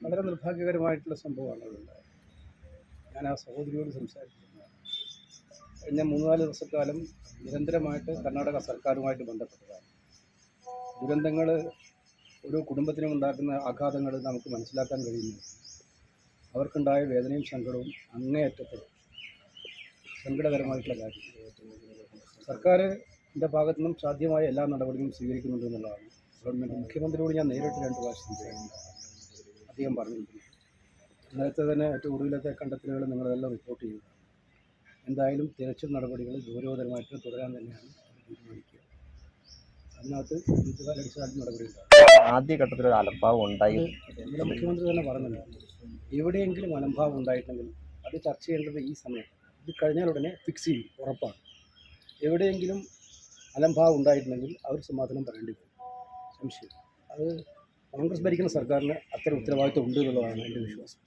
വളരെ നിർഭാഗ്യകരമായിട്ടുള്ള സംഭവമാണ് അതുണ്ടായത്. ഞാൻ ആ സഹോദരിയോട് സംസാരിച്ചിരുന്നതാണ്. കഴിഞ്ഞ 3-4 ദിവസക്കാലം നിരന്തരമായിട്ട് കർണാടക സർക്കാരുമായിട്ട് ബന്ധപ്പെട്ടതാണ്. ദുരന്തങ്ങൾ ഓരോ കുടുംബത്തിനും ഉണ്ടാക്കുന്ന ആഘാതങ്ങൾ നമുക്ക് മനസ്സിലാക്കാൻ കഴിയുന്നു. അവർക്കുണ്ടായ വേദനയും സങ്കടവും അങ്ങേയറ്റത്തെ സങ്കടകരമായിട്ടുള്ള കാര്യം. സർക്കാരിൻ്റെ ഭാഗത്തു നിന്നും സാധ്യമായ എല്ലാ നടപടികളും സ്വീകരിക്കുന്നുണ്ട് എന്നുള്ളതാണ് ഗവൺമെൻറ്. മുഖ്യമന്ത്രിയോട് ഞാൻ നേരിട്ട് 2 പ്രാവശ്യം സംസാരിക്കുന്നു. അദ്ദേഹം പറഞ്ഞിരിക്കുന്നു. നേരത്തെ തന്നെ ഏറ്റവും ഒടുവിലത്തെ കണ്ടെത്തലുകൾ നിങ്ങളെല്ലാം റിപ്പോർട്ട് ചെയ്യുക. എന്തായാലും തിരച്ചിൽ നടപടികൾ ഗൗരവതരമായിട്ട് തുടരാൻ തന്നെയാണ് തീരുമാനിക്കുക. അതിനകത്ത് യുദ്ധകാലടിസ്ഥാനത്തിൽ നടപടിയുണ്ടാകും. ആദ്യഘട്ടത്തിൽ ഒരു അലംഭാവം ഉണ്ടായി. ഇന്നലെ മുഖ്യമന്ത്രി തന്നെ പറഞ്ഞല്ലോ, എവിടെയെങ്കിലും അലംഭാവം ഉണ്ടായിട്ടുണ്ടെങ്കിൽ അത് ചർച്ച ചെയ്യേണ്ടത് ഈ സമയം. ഇത് കഴിഞ്ഞാൽ ഉടനെ ഫിക്സ് ചെയ്യും, ഉറപ്പാണ്. എവിടെയെങ്കിലും അലംഭാവം ഉണ്ടായിട്ടുണ്ടെങ്കിൽ അവർ സമാധാനം പറയേണ്ടി വരും, സംശയം. അത് കോൺഗ്രസ് ഭരിക്കുന്ന സർക്കാരിന് അത്തരം ഉത്തരവാദിത്വം ഉണ്ട് എന്നുള്ളതാണ് എൻ്റെ വിശ്വാസം.